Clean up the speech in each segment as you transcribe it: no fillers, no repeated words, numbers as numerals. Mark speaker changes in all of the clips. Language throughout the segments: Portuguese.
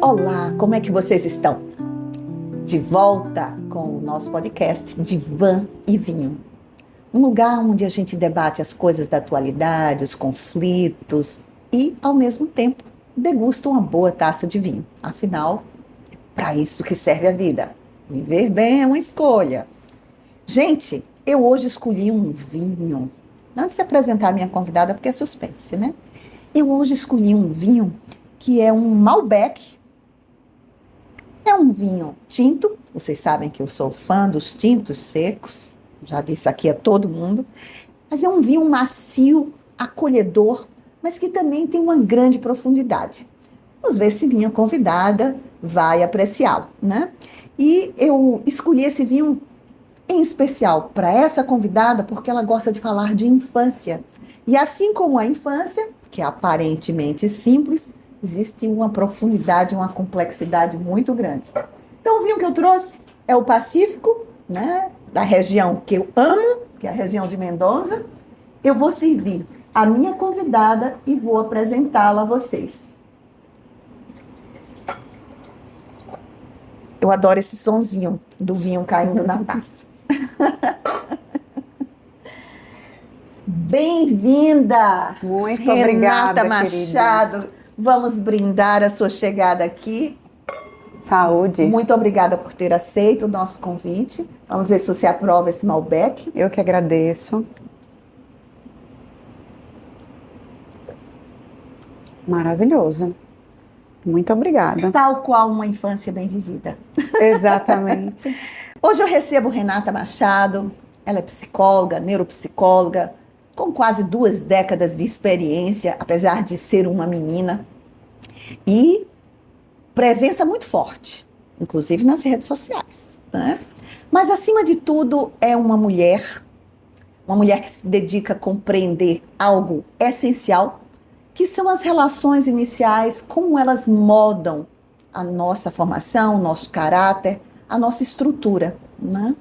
Speaker 1: Olá, como é que vocês estão? De volta com o nosso podcast Divã e Vinho. Um lugar onde a gente debate as coisas da atualidade, os conflitos e, ao mesmo tempo, degusta uma boa taça de vinho. Afinal, é para isso que serve a vida. Viver bem é uma escolha. Gente, eu hoje escolhi um vinho. Antes de apresentar a minha convidada, porque é suspense, né? Eu hoje escolhi um vinho que é um Malbec. É um vinho tinto, vocês sabem que eu sou fã dos tintos secos, já disse aqui a todo mundo, mas é um vinho macio, acolhedor, mas que também tem uma grande profundidade. Vamos ver se minha convidada vai apreciá-lo, né? E eu escolhi esse vinho em especial para essa convidada porque ela gosta de falar de infância. E assim como a infância, que é aparentemente simples, existe uma profundidade, uma complexidade muito grande. Então, o vinho que eu trouxe é o Pacífico, né, da região que eu amo, que é a região de Mendoza. Eu vou servir a minha convidada e vou apresentá-la a vocês. Eu adoro esse sonzinho do vinho caindo na taça. Bem-vinda,
Speaker 2: Muito obrigada,
Speaker 1: Renata Machado.
Speaker 2: querida.
Speaker 1: Vamos brindar a sua chegada aqui.
Speaker 2: Saúde.
Speaker 1: Muito obrigada por ter aceito o nosso convite. Vamos ver se você aprova esse Malbec.
Speaker 2: Eu que agradeço. Maravilhoso. Muito obrigada.
Speaker 1: Tal qual uma infância bem vivida.
Speaker 2: Exatamente.
Speaker 1: Hoje eu recebo Renata Machado. Ela é psicóloga, neuropsicóloga, com quase 2 décadas de experiência, apesar de ser uma menina. E presença muito forte, inclusive nas redes sociais, né? Mas, acima de tudo, é uma mulher que se dedica a compreender algo essencial, que são as relações iniciais, como elas moldam a nossa formação, o nosso caráter, a nossa estrutura, né?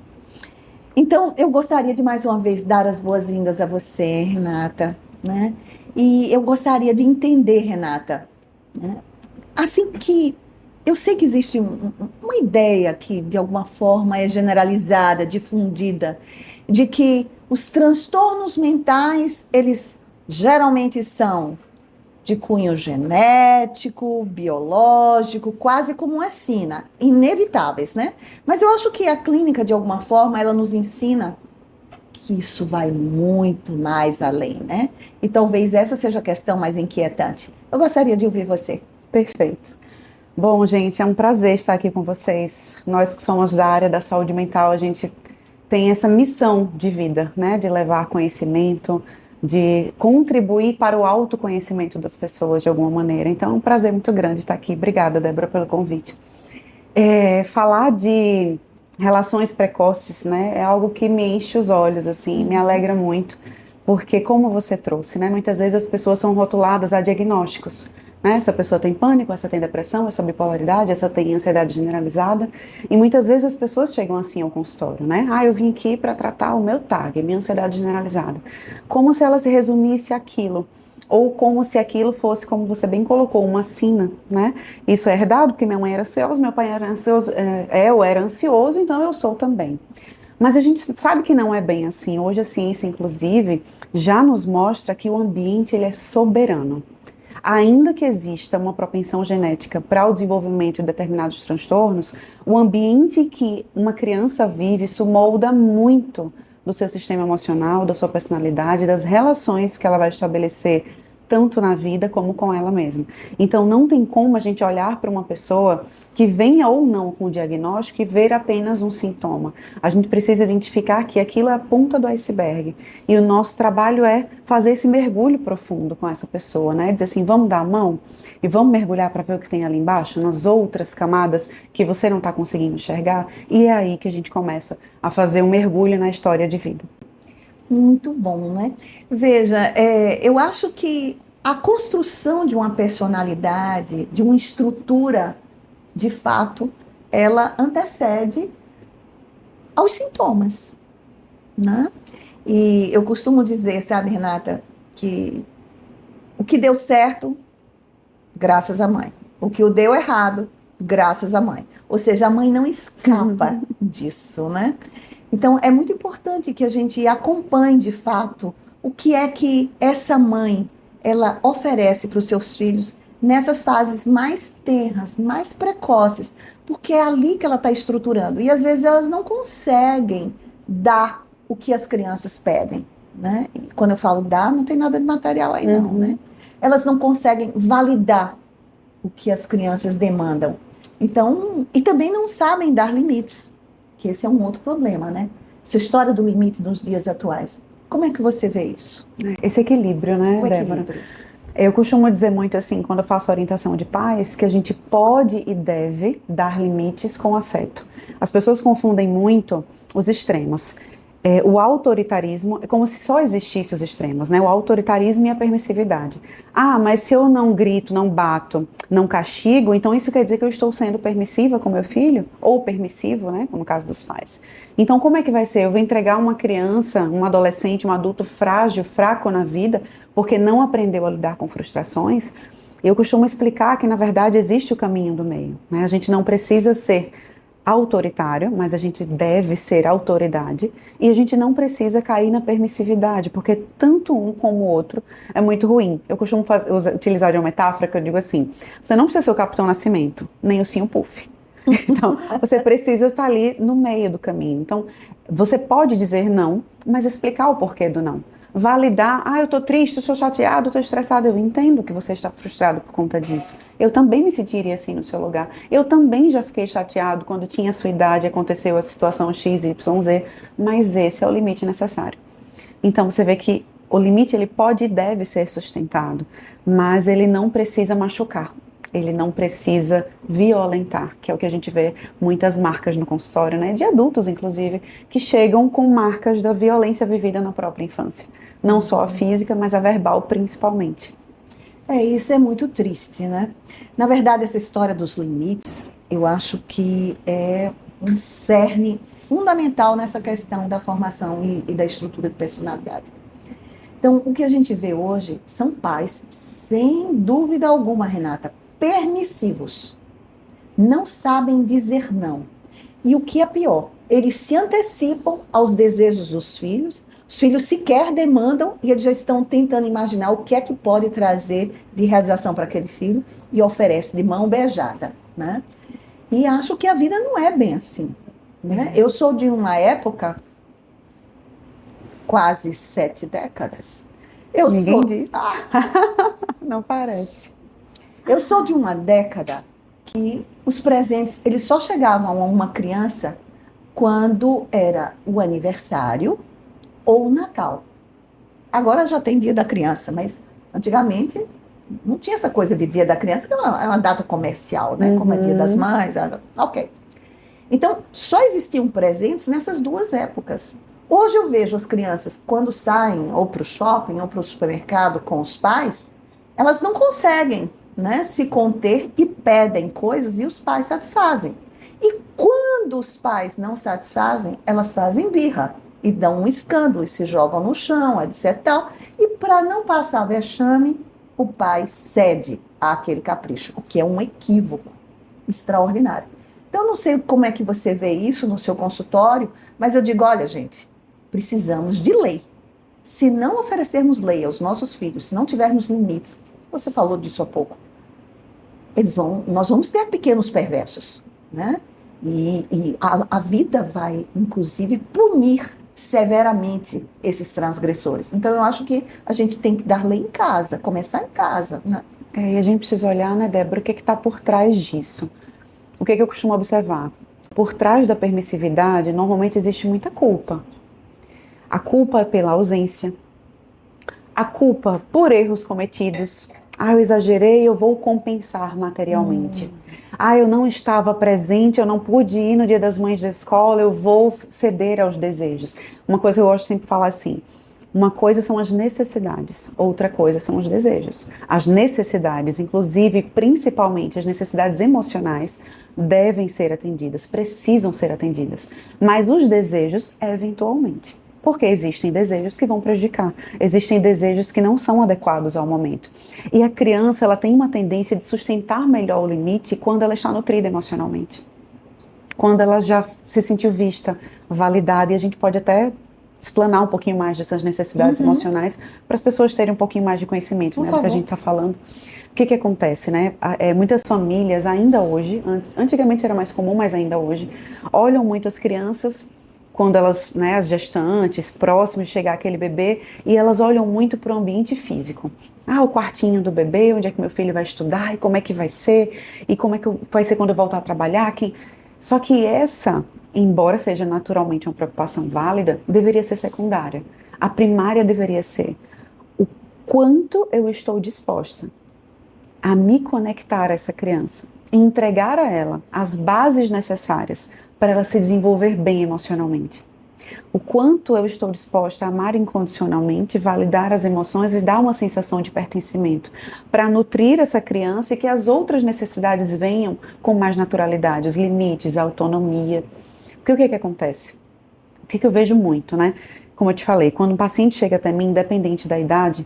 Speaker 1: Então, eu gostaria de mais uma vez dar as boas-vindas a você, Renata, né? E eu gostaria de entender, Renata, né? Assim que eu sei que existe uma ideia que, de alguma forma, é generalizada, difundida, de que os transtornos mentais, eles geralmente são de cunho genético, biológico, quase como uma sina, inevitáveis, né? Mas eu acho que a clínica, de alguma forma, ela nos ensina que isso vai muito mais além, né? E talvez essa seja a questão mais inquietante. Eu gostaria de ouvir você.
Speaker 2: Perfeito. Bom, gente, é um prazer estar aqui com vocês. Nós que somos da área da saúde mental, a gente tem essa missão de vida, né? De levar conhecimento, de contribuir para o autoconhecimento das pessoas de alguma maneira. Então, é um prazer muito grande estar aqui. Obrigada, Débora, pelo convite. Falar de relações precoces, né, é algo que me enche os olhos, assim, me alegra muito, porque como você trouxe, né, muitas vezes as pessoas são rotuladas a diagnósticos, né, essa pessoa tem pânico, essa tem depressão, essa bipolaridade, essa tem ansiedade generalizada, e muitas vezes as pessoas chegam assim ao consultório, né, eu vim aqui para tratar o meu TAG, minha ansiedade generalizada, como se ela se resumisse àquilo, ou como se aquilo fosse, como você bem colocou, uma sina, né? Isso é herdado, porque minha mãe era ansiosa, meu pai era ansioso, eu era ansioso, então eu sou também. Mas a gente sabe que não é bem assim. Hoje a ciência, inclusive, já nos mostra que o ambiente ele é soberano. Ainda que exista uma propensão genética para o desenvolvimento de determinados transtornos, o ambiente que uma criança vive, isso molda muito do seu sistema emocional, da sua personalidade, das relações que ela vai estabelecer tanto na vida como com ela mesma. Então não tem como a gente olhar para uma pessoa que venha ou não com o diagnóstico e ver apenas um sintoma. A gente precisa identificar que aquilo é a ponta do iceberg. E o nosso trabalho é fazer esse mergulho profundo com essa pessoa, né? Dizer assim, vamos dar a mão e vamos mergulhar para ver o que tem ali embaixo, nas outras camadas que você não está conseguindo enxergar. E é aí que a gente começa a fazer um mergulho na história de vida.
Speaker 1: Muito bom, né? Veja, eu acho que a construção de uma personalidade, de uma estrutura, de fato, ela antecede aos sintomas, né? E eu costumo dizer, sabe, Renata, que que deu certo, graças à mãe. O que o deu errado, graças à mãe. Ou seja, a mãe não escapa disso, né? Então, é muito importante que a gente acompanhe, de fato, o que é que essa mãe, ela oferece para os seus filhos nessas fases mais tenras, mais precoces, porque é ali que ela está estruturando. E, às vezes, elas não conseguem dar o que as crianças pedem, né? E quando eu falo dar, não tem nada de material aí, não, né? Elas não conseguem validar o que as crianças demandam. Então, e também não sabem dar limites, que esse é um outro problema, né? Essa história do limite nos dias atuais. Como é que você vê isso?
Speaker 2: Esse equilíbrio, né,
Speaker 1: O
Speaker 2: Débora?
Speaker 1: equilíbrio.
Speaker 2: Eu costumo dizer muito assim, quando eu faço orientação de pais, que a gente pode e deve dar limites com afeto. As pessoas confundem muito os extremos. O autoritarismo é como se só existissem os extremos, né? O autoritarismo e a permissividade. Ah, mas se eu não grito, não bato, não castigo, então isso quer dizer que eu estou sendo permissiva com meu filho? Ou permissivo, né? Como no caso dos pais. Então, como é que vai ser? Eu vou entregar uma criança, um adolescente, um adulto frágil, fraco na vida, porque não aprendeu a lidar com frustrações? Eu costumo explicar que, na verdade, existe o caminho do meio, né? A gente não precisa ser autoritário, mas a gente deve ser autoridade e a gente não precisa cair na permissividade, porque tanto um como o outro é muito ruim. Eu costumo utilizar de uma metáfora que eu digo assim, você não precisa ser o Capitão Nascimento, nem o Sim Puff. Então, você precisa estar ali no meio do caminho. Então, você pode dizer não, mas explicar o porquê do não. Validar, eu estou triste, estou chateado, estou estressado. Eu entendo que você está frustrado por conta disso. Eu também me sentiria assim no seu lugar. Eu também já fiquei chateado quando tinha a sua idade, aconteceu a situação X, Y, Z, mas esse é o limite necessário. Então você vê que o limite ele pode e deve ser sustentado, mas ele não precisa machucar. Ele não precisa violentar, que é o que a gente vê muitas marcas no consultório, né, de adultos inclusive, que chegam com marcas da violência vivida na própria infância. Não só a física, mas a verbal principalmente.
Speaker 1: Isso é muito triste, né? Na verdade, essa história dos limites, eu acho que é um cerne fundamental nessa questão da formação e da estrutura de personalidade. Então, o que a gente vê hoje são pais, sem dúvida alguma, Renata, permissivos. Não sabem dizer não. E o que é pior, eles se antecipam aos desejos dos filhos, os filhos sequer demandam e eles já estão tentando imaginar o que é que pode trazer de realização para aquele filho e oferece de mão beijada, né? E acho que a vida não é bem assim, né? Eu sou de uma época, quase 7 décadas.
Speaker 2: Ninguém diz. Não parece.
Speaker 1: Eu sou de uma década que os presentes, eles só chegavam a uma criança quando era o aniversário ou o Natal. Agora já tem Dia da Criança, mas antigamente não tinha essa coisa de Dia da Criança, que é uma data comercial, né? Como é Dia das Mães, ok. Então, só existiam presentes nessas duas épocas. Hoje eu vejo as crianças, quando saem ou para o shopping ou para o supermercado com os pais, elas não conseguem, né, se conter e pedem coisas e os pais satisfazem. E quando os pais não satisfazem, elas fazem birra e dão um escândalo e se jogam no chão, etc. Tal. E para não passar vexame, o pai cede àquele capricho, o que é um equívoco extraordinário. Então, eu não sei como é que você vê isso no seu consultório, mas eu digo, olha, gente, precisamos de lei. Se não oferecermos lei aos nossos filhos, se não tivermos limites, você falou disso há pouco, nós vamos ter pequenos perversos, né? E a vida vai, inclusive, punir severamente esses transgressores. Então, eu acho que a gente tem que dar lei em casa, começar em casa, né?
Speaker 2: E a gente precisa olhar, né, Débora, o que está por trás disso. O que eu costumo observar? Por trás da permissividade, normalmente existe muita culpa. A culpa pela ausência, a culpa por erros cometidos. Eu exagerei, eu vou compensar materialmente. Eu não estava presente, eu não pude ir no Dia das Mães da escola, eu vou ceder aos desejos. Uma coisa que eu gosto sempre de falar assim, uma coisa são as necessidades, outra coisa são os desejos. As necessidades, inclusive, principalmente as necessidades emocionais, devem ser atendidas, precisam ser atendidas. Mas os desejos, eventualmente. Porque existem desejos que vão prejudicar, existem desejos que não são adequados ao momento. E a criança, ela tem uma tendência de sustentar melhor o limite quando ela está nutrida emocionalmente. Quando ela já se sentiu vista, validada, e a gente pode até explanar um pouquinho mais dessas necessidades emocionais para as pessoas terem um pouquinho mais de conhecimento, né, do que a gente está falando. O que acontece, né? Muitas famílias ainda hoje, antigamente era mais comum, mas ainda hoje, olham muito as crianças quando elas, né, as gestantes, próximos de chegar aquele bebê, e elas olham muito para o ambiente físico. O quartinho do bebê, onde é que meu filho vai estudar, e como é que vai ser, e como é que vai ser quando eu voltar a trabalhar. Só que essa, embora seja naturalmente uma preocupação válida, deveria ser secundária. A primária deveria ser o quanto eu estou disposta a me conectar a essa criança e entregar a ela as bases necessárias para ela se desenvolver bem emocionalmente. O quanto eu estou disposta a amar incondicionalmente, validar as emoções e dar uma sensação de pertencimento, para nutrir essa criança e que as outras necessidades venham com mais naturalidade, os limites, a autonomia. Porque o que acontece? O que eu vejo muito, né? Como eu te falei, quando um paciente chega até mim, independente da idade,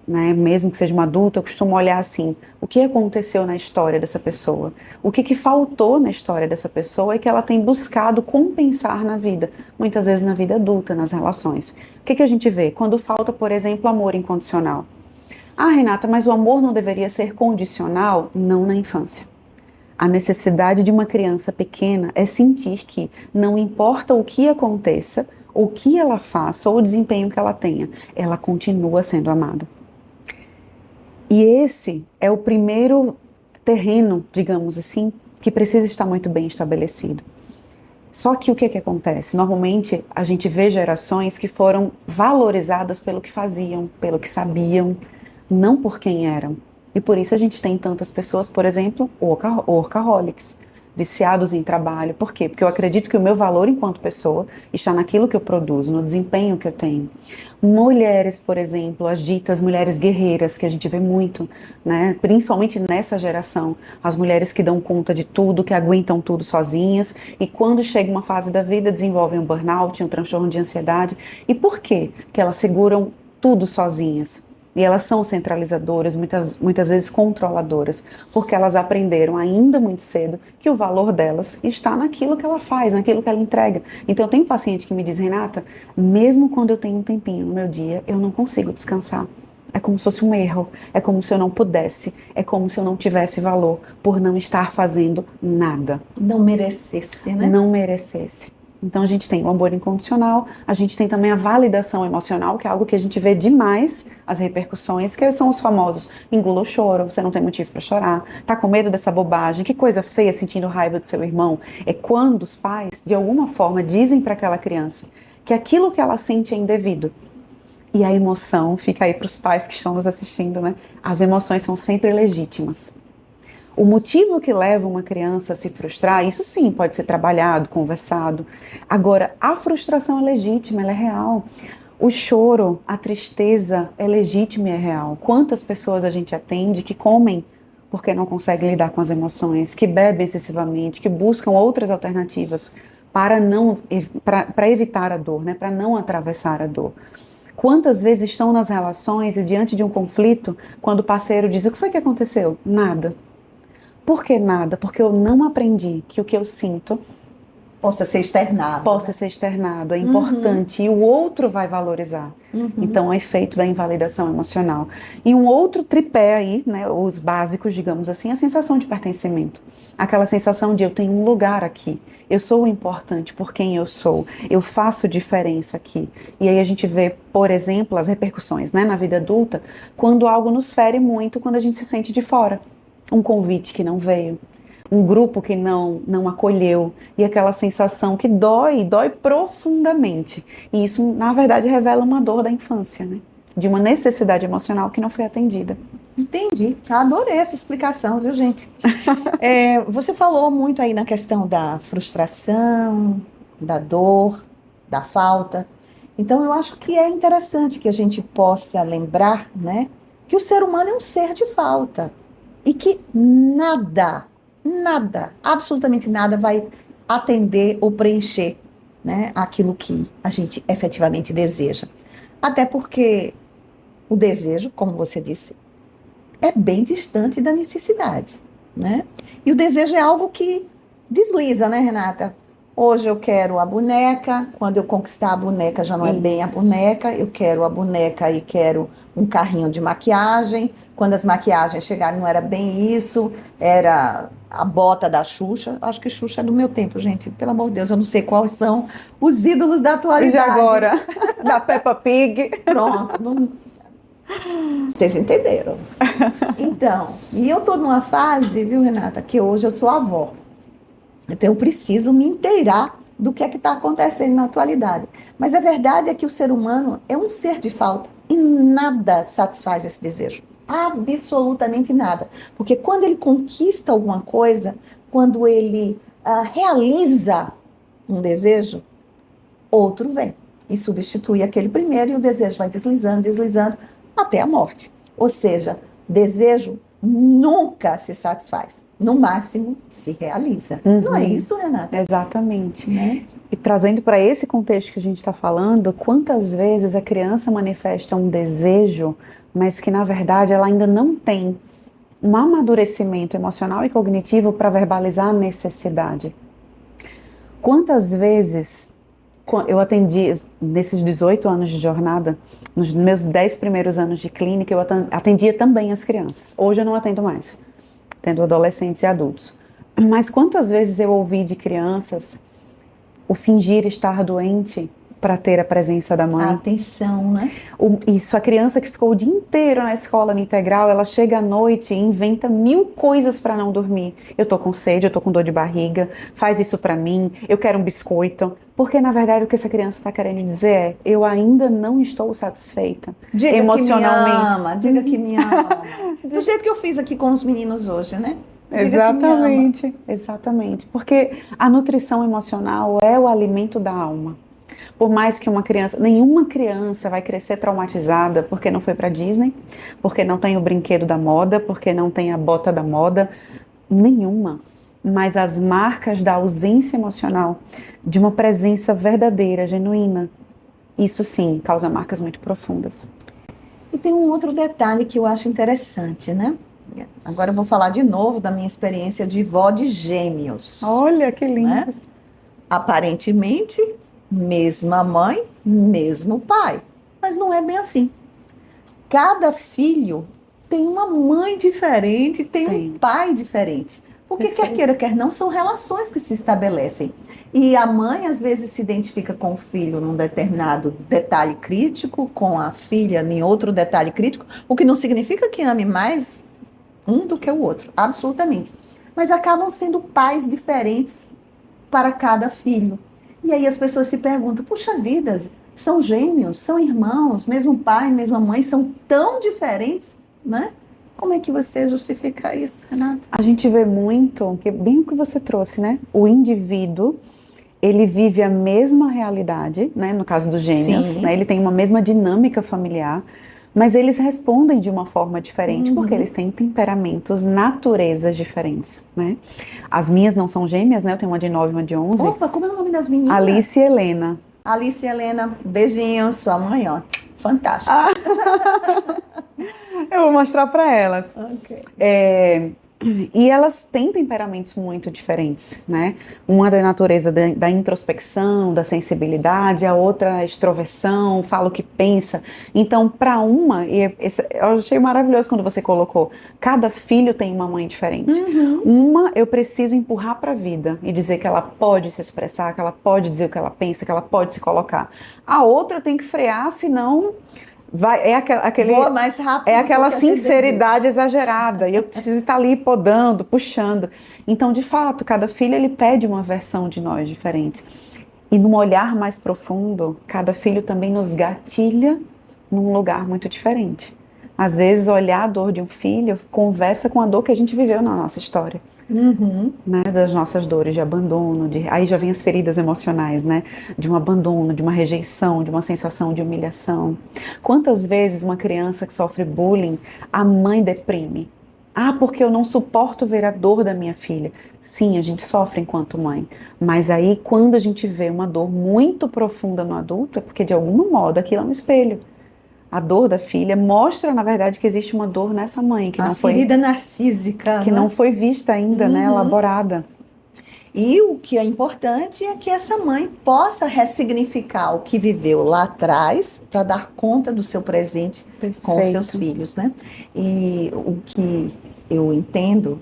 Speaker 2: né, mesmo que seja uma adulta, eu costumo olhar assim, o que aconteceu na história dessa pessoa, o que faltou na história dessa pessoa e que ela tem buscado compensar na vida, muitas vezes na vida adulta, nas relações. O que a gente vê? Quando falta, por exemplo, amor incondicional. Renata, mas o amor não deveria ser condicional? Não na infância. A necessidade de uma criança pequena é sentir que não importa o que aconteça, o que ela faça ou o desempenho que ela tenha, ela continua sendo amada. E esse é o primeiro terreno, digamos assim, que precisa estar muito bem estabelecido. Só que o que acontece? Normalmente a gente vê gerações que foram valorizadas pelo que faziam, pelo que sabiam, não por quem eram. E por isso a gente tem tantas pessoas, por exemplo, workaholics, viciados em trabalho. Por quê? Porque eu acredito que o meu valor enquanto pessoa está naquilo que eu produzo, no desempenho que eu tenho. Mulheres, por exemplo, as ditas mulheres guerreiras, que a gente vê muito, né? Principalmente nessa geração, as mulheres que dão conta de tudo, que aguentam tudo sozinhas, e quando chega uma fase da vida, desenvolvem um burnout, um transtorno de ansiedade. E por quê? Que elas seguram tudo sozinhas. E elas são centralizadoras, muitas vezes controladoras, porque elas aprenderam ainda muito cedo que o valor delas está naquilo que ela faz, naquilo que ela entrega. Então eu tenho paciente que me diz, Renata, mesmo quando eu tenho um tempinho no meu dia, eu não consigo descansar. É como se fosse um erro, é como se eu não pudesse, é como se eu não tivesse valor por não estar fazendo nada.
Speaker 1: Não merecesse, né?
Speaker 2: Não merecesse. Então a gente tem o amor incondicional, a gente tem também a validação emocional, que é algo que a gente vê demais, as repercussões, que são os famosos, engula o choro, você não tem motivo para chorar, tá com medo dessa bobagem, que coisa feia sentindo raiva do seu irmão. É quando os pais, de alguma forma, dizem para aquela criança que aquilo que ela sente é indevido. E a emoção, fica aí para os pais que estão nos assistindo, né? As emoções são sempre legítimas. O motivo que leva uma criança a se frustrar, isso sim pode ser trabalhado, conversado. Agora, a frustração é legítima, ela é real. O choro, a tristeza é legítima e é real. Quantas pessoas a gente atende que comem porque não conseguem lidar com as emoções, que bebem excessivamente, que buscam outras alternativas para evitar a dor, né? Para não atravessar a dor. Quantas vezes estão nas relações e diante de um conflito, quando o parceiro diz, o que foi que aconteceu? Nada. Por que nada? Porque eu não aprendi que o que eu sinto
Speaker 1: possa ser externado.
Speaker 2: Possa ser externado, é importante, e o outro vai valorizar. Então, o efeito da invalidação emocional. E um outro tripé aí, né, os básicos, digamos assim, a sensação de pertencimento. Aquela sensação de eu tenho um lugar aqui, eu sou importante por quem eu sou, eu faço diferença aqui. E aí a gente vê, por exemplo, as repercussões, né, na vida adulta, quando algo nos fere muito, quando a gente se sente de fora. Um convite que não veio, um grupo que não acolheu, e aquela sensação que dói profundamente. E isso, na verdade, revela uma dor da infância, né? De uma necessidade emocional que não foi atendida.
Speaker 1: Entendi. Adorei essa explicação, viu, gente? Você falou muito aí na questão da frustração, da dor, da falta. Então, eu acho que é interessante que a gente possa lembrar, né, que o ser humano é um ser de falta. E que nada, absolutamente nada vai atender ou preencher né, aquilo que a gente efetivamente deseja. Até porque o desejo, como você disse, é bem distante da necessidade, né? E o desejo é algo que desliza, né, Renata? Hoje eu quero a boneca, quando eu conquistar a boneca já não é bem a
Speaker 2: Isso.
Speaker 1: boneca, eu quero a boneca e quero um carrinho de maquiagem. Quando as maquiagens chegaram não era bem isso, era a bota da Xuxa. Acho que Xuxa é do meu tempo, gente. Pelo amor de Deus, eu não sei quais são os ídolos da
Speaker 2: E de
Speaker 1: atualidade.
Speaker 2: agora, da Peppa Pig.
Speaker 1: Pronto, vocês entenderam. Então, e eu tô numa fase, viu, Renata, que hoje eu sou avó. Então eu preciso me inteirar do que é que está acontecendo na atualidade. Mas a verdade é que o ser humano é um ser de falta e nada satisfaz esse desejo. Absolutamente nada. Porque quando ele conquista alguma coisa, quando ele realiza um desejo, outro vem e substitui aquele primeiro e o desejo vai deslizando, deslizando até a morte. Ou seja, desejo nunca se satisfaz. No máximo, se realiza. Não é isso, Renata?
Speaker 2: Exatamente.
Speaker 1: Né?
Speaker 2: E trazendo para esse contexto que a gente está falando, quantas vezes a criança manifesta um desejo, mas que na verdade ela ainda não tem um amadurecimento emocional e cognitivo para verbalizar a necessidade. Quantas vezes eu atendi, nesses 18 anos de jornada, nos meus 10 primeiros anos de clínica, eu atendia também as crianças. Hoje eu não atendo mais, atendo adolescentes e adultos. Mas quantas vezes eu ouvi de crianças o fingir estar doente para ter a presença da mãe?
Speaker 1: A atenção, né?
Speaker 2: Isso, a criança que ficou o dia inteiro na escola no integral, ela chega à noite e inventa 1000 coisas para não dormir. Eu tô com sede, eu tô com dor de barriga, faz isso para mim, eu quero um biscoito. Porque na verdade o que essa criança está querendo dizer é: eu ainda não estou satisfeita
Speaker 1: Diga
Speaker 2: emocionalmente.
Speaker 1: Que me ama, diga que me ama. Do jeito que eu fiz aqui com os meninos hoje, né? Diga
Speaker 2: Exatamente,
Speaker 1: que me ama.
Speaker 2: exatamente. Porque a nutrição emocional é o alimento da alma. Por mais que nenhuma criança vai crescer traumatizada porque não foi para Disney, porque não tem o brinquedo da moda, porque não tem a bota da moda, nenhuma. Mas as marcas da ausência emocional, de uma presença verdadeira, genuína, isso sim causa marcas muito profundas.
Speaker 1: E tem um outro detalhe que eu acho interessante, né? Agora eu vou falar de novo da minha experiência de vó de gêmeos.
Speaker 2: Olha que lindo.
Speaker 1: Né? Aparentemente, mesma mãe, mesmo pai. Mas não é bem assim. Cada filho tem uma mãe diferente, tem um pai diferente. Porque quer queira, quer não, são relações que se estabelecem. E a mãe, às vezes, se identifica com o filho num determinado detalhe crítico, com a filha em outro detalhe crítico, o que não significa que ame mais um do que o outro, absolutamente. Mas acabam sendo pais diferentes para cada filho. E aí as pessoas se perguntam, puxa vida, são gêmeos, são irmãos, mesmo pai, mesma mãe, são tão diferentes, né? Como é que você justifica isso, Renata?
Speaker 2: A gente vê muito, que bem o que você trouxe, né? O indivíduo, ele vive a mesma realidade, né? No caso dos gêmeos, né? Ele tem uma mesma dinâmica familiar, mas eles respondem de uma forma diferente, porque eles têm temperamentos, naturezas diferentes, né? As minhas não são gêmeas, né? Eu tenho uma de 9 e uma de 11.
Speaker 1: Opa, como é o nome das meninas?
Speaker 2: Alice e Helena.
Speaker 1: Alice e Helena, beijinhos, sua mãe, ó, fantástica.
Speaker 2: Eu vou mostrar para elas.
Speaker 1: Ok.
Speaker 2: E elas têm temperamentos muito diferentes, né? Uma da natureza da introspecção, da sensibilidade, a outra a extroversão, fala o que pensa. Então, para uma, eu achei maravilhoso quando você colocou, cada filho tem uma mãe diferente. Uma eu preciso empurrar para a vida e dizer que ela pode se expressar, que ela pode dizer o que ela pensa, que ela pode se colocar. A outra eu tenho que frear, senão...
Speaker 1: Voa mais rápido,
Speaker 2: é aquela sinceridade exagerada, e eu preciso estar ali podando, puxando. Então, de fato, cada filho ele pede uma versão de nós diferente. E num olhar mais profundo, cada filho também nos gatilha num lugar muito diferente. Às vezes, olhar a dor de um filho conversa com a dor que a gente viveu na nossa história. Né, das nossas dores de abandono, aí já vem as feridas emocionais, né, de um abandono, de uma rejeição, de uma sensação de humilhação. Quantas vezes uma criança que sofre bullying, a mãe deprime, Ah, porque eu não suporto ver a dor da minha filha. Sim, a gente sofre enquanto mãe. Mas aí, quando a gente vê uma dor muito profunda no adulto, é porque de algum modo aquilo é um espelho. A dor da filha mostra, na verdade, que existe uma dor nessa mãe
Speaker 1: A ferida narcísica,
Speaker 2: que não
Speaker 1: né?
Speaker 2: foi vista ainda, né,
Speaker 1: Uhum.
Speaker 2: elaborada.
Speaker 1: E o que é importante é que essa mãe possa ressignificar o que viveu lá atrás para dar conta do seu presente com os seus
Speaker 2: Perfeito.
Speaker 1: filhos, né? E o que eu entendo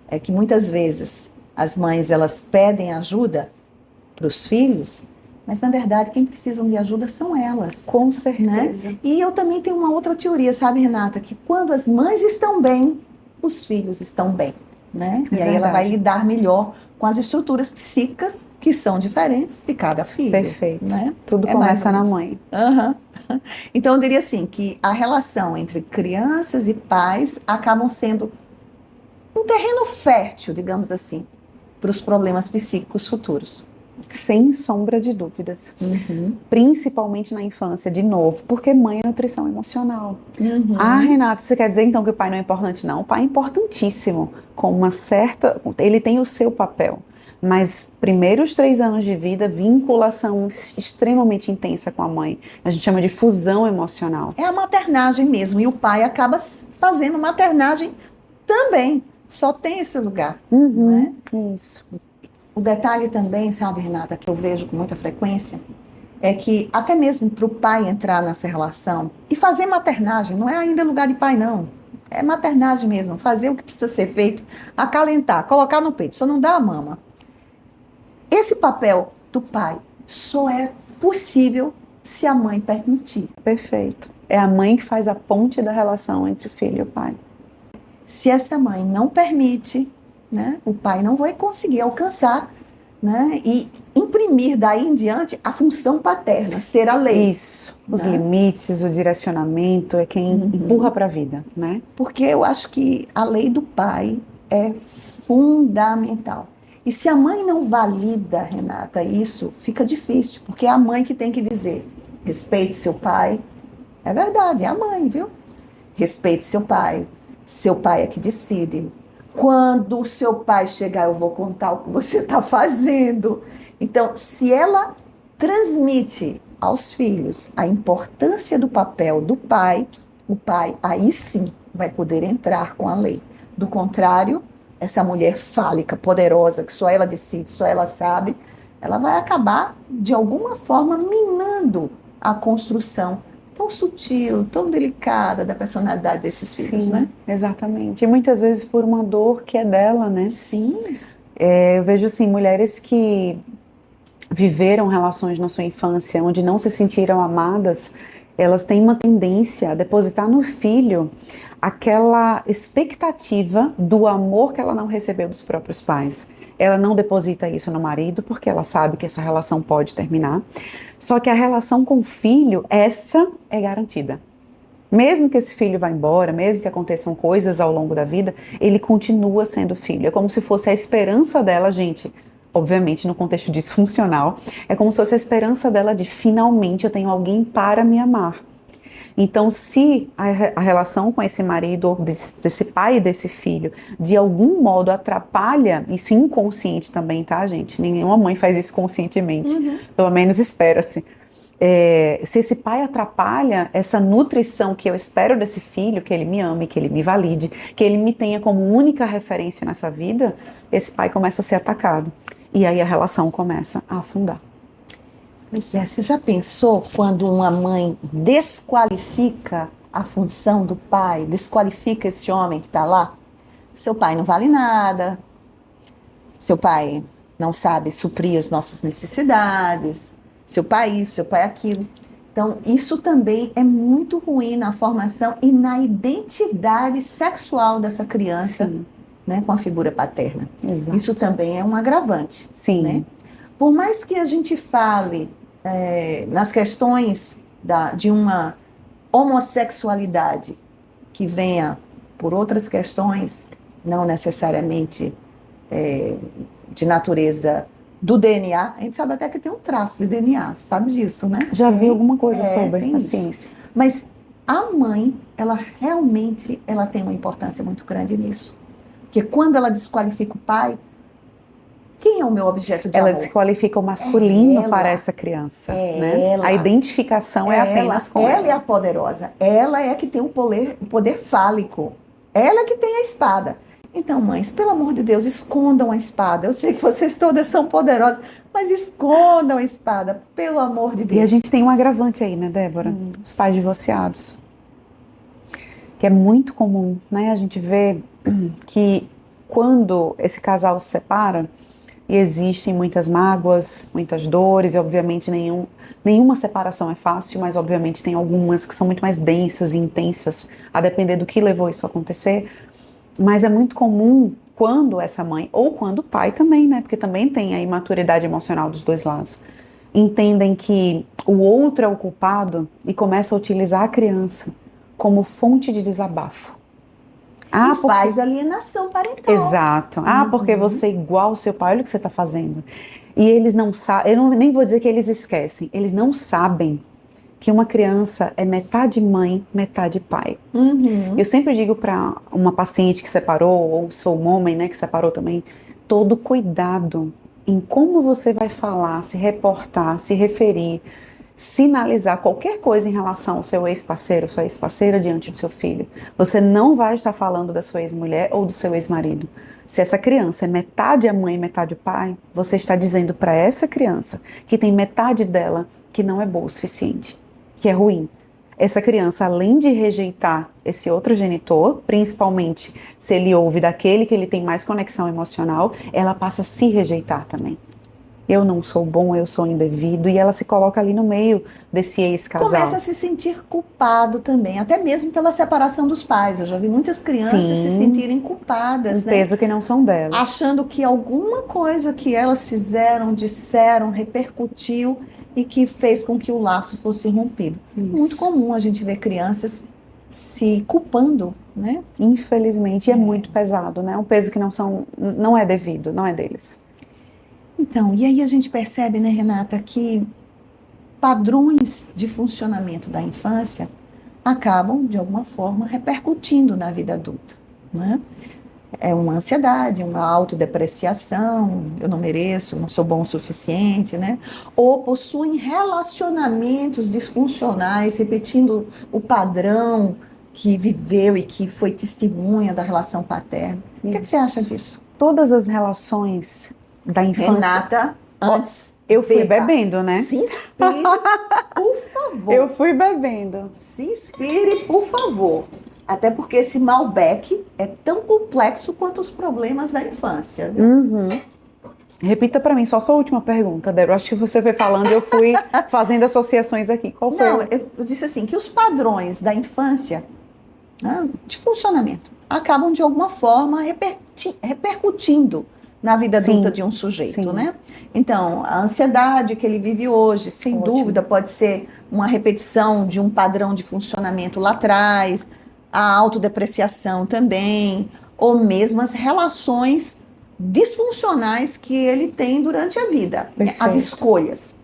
Speaker 1: é que muitas vezes as mães elas pedem ajuda para os filhos, mas na verdade quem precisam de ajuda são elas,
Speaker 2: Com
Speaker 1: né?
Speaker 2: certeza.
Speaker 1: E eu também tenho uma outra teoria, sabe, Renata, que quando as mães estão bem, os filhos estão bem, né?
Speaker 2: É
Speaker 1: E aí ela vai
Speaker 2: verdade.
Speaker 1: lidar melhor com as estruturas psíquicas que são diferentes de cada filho,
Speaker 2: Perfeito.
Speaker 1: né?
Speaker 2: Tudo
Speaker 1: É mais ou
Speaker 2: começa na
Speaker 1: menos.
Speaker 2: mãe.
Speaker 1: Aham. Então eu diria assim que a relação entre crianças e pais acabam sendo um terreno fértil, digamos assim, para os problemas psíquicos futuros.
Speaker 2: Sem sombra de dúvidas.
Speaker 1: Uhum.
Speaker 2: Principalmente na infância, de novo, porque mãe é nutrição emocional. Ah,
Speaker 1: Uhum.
Speaker 2: Renata, você quer dizer então que o pai não é importante? Não, o pai é importantíssimo, com uma certa. Ele tem o seu papel. Mas primeiros 3 anos de vida, vinculação extremamente intensa com a mãe. A gente chama de fusão emocional.
Speaker 1: É a maternagem mesmo, e o pai acaba fazendo maternagem também. Só tem esse lugar, não é?
Speaker 2: Uhum, isso.
Speaker 1: O detalhe também, sabe, Renata, que eu vejo com muita frequência, é que até mesmo para o pai entrar nessa relação e fazer maternagem, não é ainda lugar de pai, não. É maternagem mesmo, fazer o que precisa ser feito, acalentar, colocar no peito, só não dá a mama. Esse papel do pai só é possível se a mãe permitir.
Speaker 2: Perfeito. É a mãe que faz a ponte da relação entre o filho e o pai.
Speaker 1: Se essa mãe não permite, né, o pai não vai conseguir alcançar, né, e imprimir daí em diante a função paterna, ser a lei.
Speaker 2: Isso. Os
Speaker 1: Né?
Speaker 2: limites, o direcionamento é quem empurra
Speaker 1: Uhum.
Speaker 2: para a vida, né?
Speaker 1: Porque eu acho que a lei do pai é fundamental. E se a mãe não valida, Renata, isso fica difícil, porque é a mãe que tem que dizer: respeite seu pai. É verdade, é a mãe, viu? Respeite seu pai. Seu pai é que decide. Quando o seu pai chegar, eu vou contar o que você está fazendo. Então, se ela transmite aos filhos a importância do papel do pai, o pai aí sim vai poder entrar com a lei. Do contrário, essa mulher fálica, poderosa, que só ela decide, só ela sabe, ela vai acabar, de alguma forma, minando a construção tão sutil, tão delicada da personalidade desses filhos,
Speaker 2: Sim,
Speaker 1: né?
Speaker 2: exatamente. E muitas vezes por uma dor que é dela, né?
Speaker 1: Sim.
Speaker 2: Eu vejo assim, mulheres que viveram relações na sua infância onde não se sentiram amadas, elas têm uma tendência a depositar no filho aquela expectativa do amor que ela não recebeu dos próprios pais. Ela não deposita isso no marido porque ela sabe que essa relação pode terminar. Só que a relação com o filho, essa é garantida. Mesmo que esse filho vá embora, mesmo que aconteçam coisas ao longo da vida, ele continua sendo filho. É como se fosse a esperança dela, gente, obviamente no contexto disfuncional, é como se fosse a esperança dela de finalmente eu tenho alguém para me amar. Então, se a relação com esse marido, ou desse pai e desse filho, de algum modo atrapalha, isso inconsciente também, tá, gente? Nenhuma mãe faz isso conscientemente,
Speaker 1: Uhum.
Speaker 2: pelo menos espera-se. Se esse pai atrapalha essa nutrição que eu espero desse filho, que ele me ame, que ele me valide, que ele me tenha como única referência nessa vida, esse pai começa a ser atacado. E aí a relação começa a afundar.
Speaker 1: Pois é, você já pensou quando uma mãe desqualifica a função do pai, desqualifica esse homem que está lá? Seu pai não vale nada, seu pai não sabe suprir as nossas necessidades, seu pai isso, seu pai aquilo. Então, isso também é muito ruim na formação e na identidade sexual dessa criança,
Speaker 2: Sim,
Speaker 1: né, com a figura paterna. Isso
Speaker 2: exato.
Speaker 1: também é um agravante, né?
Speaker 2: Sim,
Speaker 1: Por mais que a gente fale nas questões de uma homossexualidade que venha por outras questões, não necessariamente de natureza do DNA, a gente sabe até que tem um traço de DNA, sabe disso, né?
Speaker 2: já vi alguma coisa sobre
Speaker 1: Tem
Speaker 2: a
Speaker 1: isso.
Speaker 2: ciência.
Speaker 1: Mas a mãe, ela realmente tem uma importância muito grande nisso. Porque quando ela desqualifica o pai, quem é o meu objeto de
Speaker 2: Ela
Speaker 1: amor?
Speaker 2: desqualifica o masculino
Speaker 1: ela.
Speaker 2: para essa criança,
Speaker 1: É
Speaker 2: né?
Speaker 1: ela.
Speaker 2: A identificação é apenas com
Speaker 1: Ela é a poderosa. Ela é que tem o poder fálico. Ela é que tem a espada. Então, mães, pelo amor de Deus, escondam a espada. Eu sei que vocês todas são poderosas, mas escondam a espada, pelo amor de
Speaker 2: E a
Speaker 1: Deus.
Speaker 2: gente tem um agravante aí, né, Débora? Os pais divorciados. Que é muito comum, né? A gente vê que quando esse casal se separa, e existem muitas mágoas, muitas dores, e obviamente nenhuma separação é fácil, mas obviamente tem algumas que são muito mais densas e intensas, a depender do que levou isso a acontecer. Mas é muito comum quando essa mãe, ou quando o pai também, né? Porque também tem a imaturidade emocional dos dois lados, entendem que o outro é o culpado e começa a utilizar a criança como fonte de desabafo.
Speaker 1: E faz alienação parental.
Speaker 2: Exato. Porque você é igual ao seu pai, olha o que você está fazendo. E eles não sabem, nem vou dizer que eles esquecem, eles não sabem que uma criança é metade mãe, metade pai. Eu sempre digo para uma paciente que separou, ou se for um homem, né, que separou também, todo cuidado em como você vai falar, se reportar, se referir, sinalizar qualquer coisa em relação ao seu ex-parceiro, sua ex-parceira diante do seu filho. Você não vai estar falando da sua ex-mulher ou do seu ex-marido. Se essa criança é metade a mãe e metade o pai, você está dizendo para essa criança que tem metade dela que não é boa o suficiente, que é ruim. Essa criança, além de rejeitar esse outro genitor, principalmente se ele ouve daquele que ele tem mais conexão emocional, ela passa a se rejeitar também. Eu não sou bom, eu sou indevido, e ela se coloca ali no meio desse ex-casal.
Speaker 1: Começa a se sentir culpado também, até mesmo pela separação dos pais. Eu já vi muitas crianças se sentirem culpadas,
Speaker 2: né? Peso que não são delas.
Speaker 1: Achando que alguma coisa que elas fizeram, disseram, repercutiu e que fez com que o laço fosse rompido. Isso. Muito comum a gente ver crianças se culpando, né?
Speaker 2: Infelizmente, é muito pesado, né? Um peso que não é devido, não é deles.
Speaker 1: Então, e aí a gente percebe, né, Renata, que padrões de funcionamento da infância acabam, de alguma forma, repercutindo na vida adulta, né? É uma ansiedade, uma autodepreciação, eu não mereço, não sou bom o suficiente, né? Ou possuem relacionamentos disfuncionais, repetindo o padrão que viveu e que foi testemunha da relação paterna. Isso. O que você acha disso?
Speaker 2: Todas as relações da infância...
Speaker 1: Renata, antes...
Speaker 2: Eu fui bebendo, né?
Speaker 1: Se inspire, por favor.
Speaker 2: Eu fui bebendo.
Speaker 1: Se inspire, por favor. Até porque esse Malbec é tão complexo quanto os problemas da infância. Viu?
Speaker 2: Repita para mim, só sua última pergunta, Débora. Acho que você foi falando e eu fui fazendo associações aqui. Qual foi?
Speaker 1: Não, eu disse assim, que os padrões da infância, né, de funcionamento, acabam de alguma forma repercutindo na vida adulta de um sujeito, né? Então, a ansiedade que ele vive hoje, sem dúvida, pode ser uma repetição de um padrão de funcionamento lá atrás, a autodepreciação também, ou mesmo as relações disfuncionais que ele tem durante a vida, as escolhas.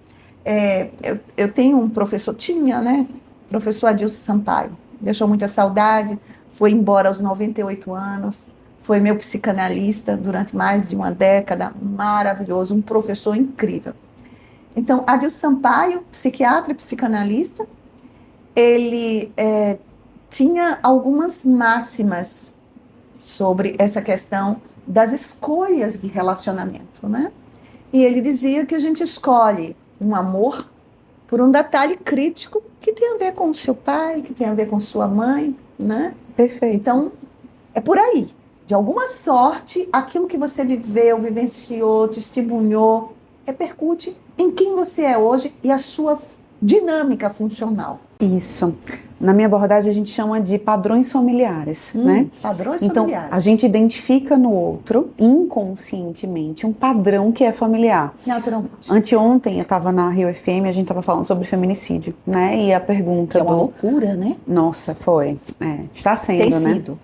Speaker 1: Eu tenho um professor, né? Professor Adilson Sampaio, deixou muita saudade, foi embora aos 98 anos, foi meu psicanalista durante mais de uma década, maravilhoso, um professor incrível. Então, Adilson Sampaio, psiquiatra e psicanalista, ele tinha algumas máximas sobre essa questão das escolhas de relacionamento, né? E ele dizia que a gente escolhe um amor por um detalhe crítico que tem a ver com o seu pai, que tem a ver com sua mãe, né?
Speaker 2: Perfeito.
Speaker 1: Então, é por aí. De alguma sorte, aquilo que você viveu, vivenciou, testemunhou, repercute em quem você é hoje e a sua dinâmica funcional.
Speaker 2: Isso. Na minha abordagem, a gente chama de padrões familiares, né?
Speaker 1: Padrões
Speaker 2: então,
Speaker 1: familiares.
Speaker 2: Então, a gente identifica no outro, inconscientemente, um padrão que é familiar.
Speaker 1: Naturalmente.
Speaker 2: Anteontem, eu estava na Rio FM, a gente estava falando sobre feminicídio, né? E a pergunta
Speaker 1: que é uma loucura, né?
Speaker 2: Nossa, foi. Está sendo,
Speaker 1: Tem
Speaker 2: né?
Speaker 1: sido.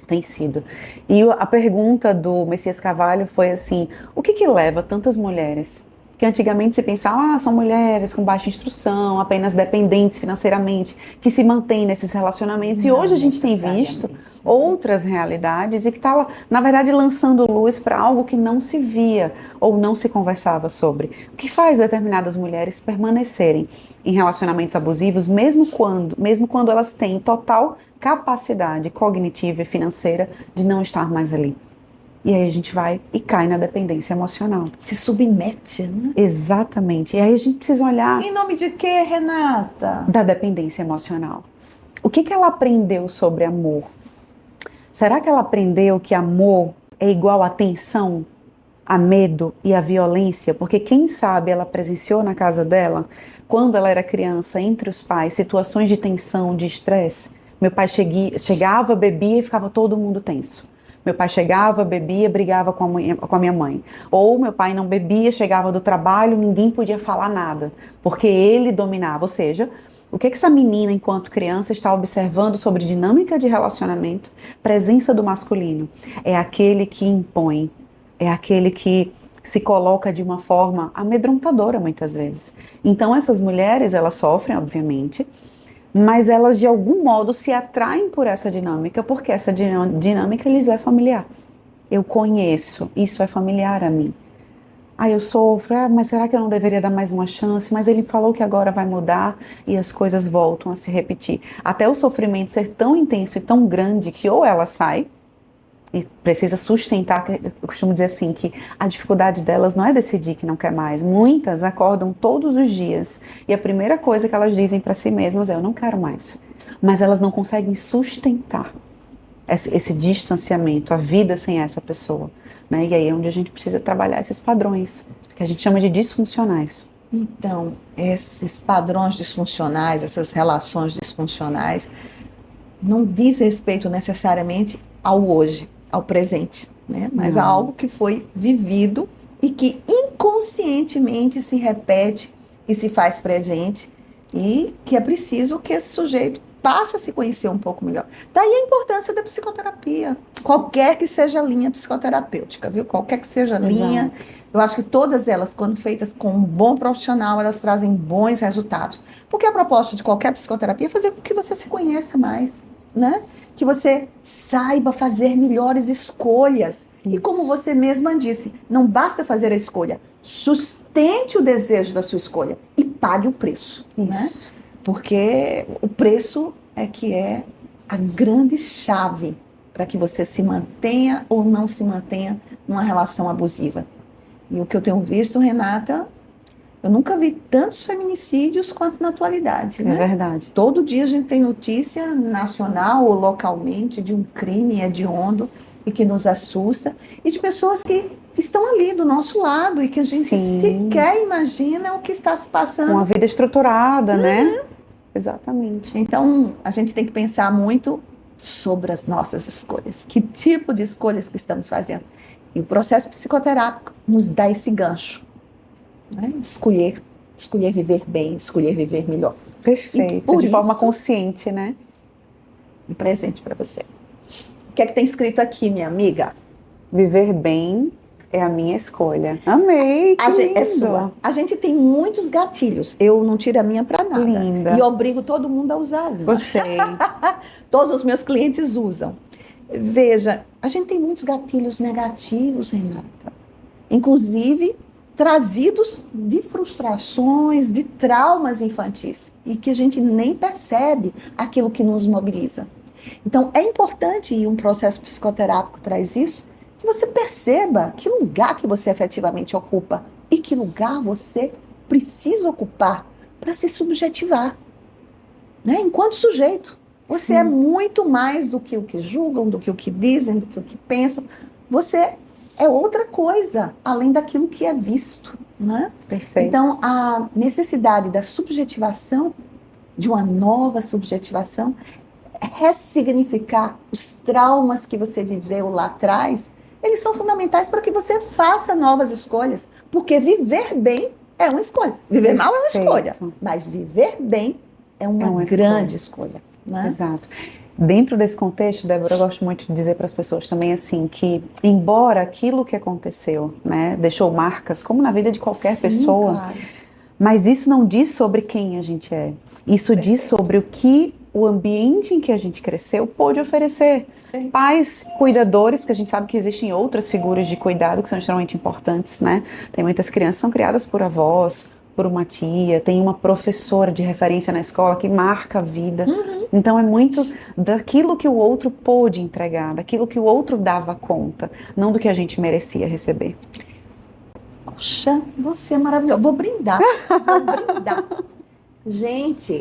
Speaker 2: Tem sido. E a pergunta do Messias Carvalho foi assim, o que leva tantas mulheres Porque antigamente se pensava, são mulheres com baixa instrução, apenas dependentes financeiramente, que se mantêm nesses relacionamentos. E hoje a gente tem visto outras realidades e que está, na verdade, lançando luz para algo que não se via ou não se conversava sobre. O que faz determinadas mulheres permanecerem em relacionamentos abusivos, mesmo quando elas têm total capacidade cognitiva e financeira de não estar mais ali. E aí a gente vai e cai na dependência emocional.
Speaker 1: Se submete, né?
Speaker 2: Exatamente. E aí a gente precisa olhar...
Speaker 1: Em nome de quê, Renata?
Speaker 2: Da dependência emocional. O que ela aprendeu sobre amor? Será que ela aprendeu que amor é igual a tensão, a medo e a violência? Porque quem sabe ela presenciou na casa dela, quando ela era criança, entre os pais, situações de tensão, de estresse. Meu pai chegava, bebia e ficava todo mundo tenso. Meu pai chegava, bebia, brigava com a minha mãe. Ou meu pai não bebia, chegava do trabalho, ninguém podia falar nada, porque ele dominava. Ou seja, o que essa menina, enquanto criança, está observando sobre dinâmica de relacionamento, presença do masculino? É aquele que impõe, é aquele que se coloca de uma forma amedrontadora, muitas vezes. Então, essas mulheres, elas sofrem, obviamente, mas elas de algum modo se atraem por essa dinâmica, porque essa dinâmica lhes é familiar. Eu conheço, isso é familiar a mim. Eu sofro, mas será que eu não deveria dar mais uma chance? Mas ele falou que agora vai mudar e as coisas voltam a se repetir. Até o sofrimento ser tão intenso e tão grande que ou ela sai e precisa sustentar, eu costumo dizer assim, que a dificuldade delas não é decidir que não quer mais. Muitas acordam todos os dias e a primeira coisa que elas dizem para si mesmas é: eu não quero mais. Mas elas não conseguem sustentar esse distanciamento, a vida sem essa pessoa, né? E aí é onde a gente precisa trabalhar esses padrões, que a gente chama de disfuncionais.
Speaker 1: Então, esses padrões disfuncionais, essas relações disfuncionais, não diz respeito necessariamente ao hoje, ao presente, né? Mas a algo que foi vivido e que inconscientemente se repete e se faz presente, e que é preciso que esse sujeito passe a se conhecer um pouco melhor. Daí a importância da psicoterapia, qualquer que seja a linha psicoterapêutica, viu? Qualquer que seja a linha, eu acho que todas elas, quando feitas com um bom profissional, elas trazem bons resultados. Porque a proposta de qualquer psicoterapia é fazer com que você se conheça mais, né? Que você saiba fazer melhores escolhas. Isso. E como você mesma disse, não basta fazer a escolha, sustente o desejo da sua escolha e pague o preço, né? Porque o preço é que é a grande chave para que você se mantenha ou não se mantenha numa relação abusiva. E o que eu tenho visto, Renata, eu nunca vi tantos feminicídios quanto na atualidade, né?
Speaker 2: É verdade.
Speaker 1: Todo dia a gente tem notícia nacional ou localmente de um crime hediondo e que nos assusta, e de pessoas que estão ali do nosso lado e que a gente sequer imagina o que está se passando.
Speaker 2: Uma vida estruturada, né? Exatamente.
Speaker 1: Então, a gente tem que pensar muito sobre as nossas escolhas. Que tipo de escolhas que estamos fazendo? E o processo psicoterápico nos dá esse gancho, né? Escolher viver bem, escolher viver melhor.
Speaker 2: Perfeito, de forma consciente, né?
Speaker 1: Um presente para você. O que é que tem escrito aqui, minha amiga?
Speaker 2: Viver bem é a minha escolha. Amei, que lindo.
Speaker 1: É sua. A gente tem muitos gatilhos. Eu não tiro a minha para nada.
Speaker 2: Linda.
Speaker 1: E obrigo todo mundo a usar uma.
Speaker 2: Gostei.
Speaker 1: Todos os meus clientes usam. Veja, a gente tem muitos gatilhos negativos, Renata. Inclusive trazidos de frustrações, de traumas infantis. E que a gente nem percebe aquilo que nos mobiliza. Então, é importante, e um processo psicoterápico traz isso, que você perceba que lugar que você efetivamente ocupa e que lugar você precisa ocupar para se subjetivar, né? Enquanto sujeito. Você é muito mais do que o que julgam, do que o que dizem, do que o que pensam. Você é outra coisa, além daquilo que é visto, né?
Speaker 2: Perfeito.
Speaker 1: Então, a necessidade da subjetivação, de uma nova subjetivação, ressignificar os traumas que você viveu lá atrás, eles são fundamentais para que você faça novas escolhas. Porque viver bem é uma escolha. Viver mal é uma escolha. Mas viver bem é uma grande escolha. Né?
Speaker 2: Exato. Dentro desse contexto, Débora, eu gosto muito de dizer para as pessoas também assim, que embora aquilo que aconteceu, né, deixou marcas, como na vida de qualquer
Speaker 1: Sim,
Speaker 2: pessoa,
Speaker 1: claro.
Speaker 2: mas isso não diz sobre quem a gente é. Isso diz
Speaker 1: Perfeito.
Speaker 2: sobre o que o ambiente em que a gente cresceu pôde oferecer.
Speaker 1: Perfeito.
Speaker 2: Pais cuidadores, porque a gente sabe que existem outras figuras de cuidado que são extremamente importantes, né? Tem muitas crianças que são criadas por avós, por uma tia, tem uma professora de referência na escola que marca a vida. Então é muito daquilo que o outro pôde entregar, daquilo que o outro dava conta, não do que a gente merecia receber.
Speaker 1: Poxa, você é maravilhoso. Vou brindar. Vou brindar. Gente,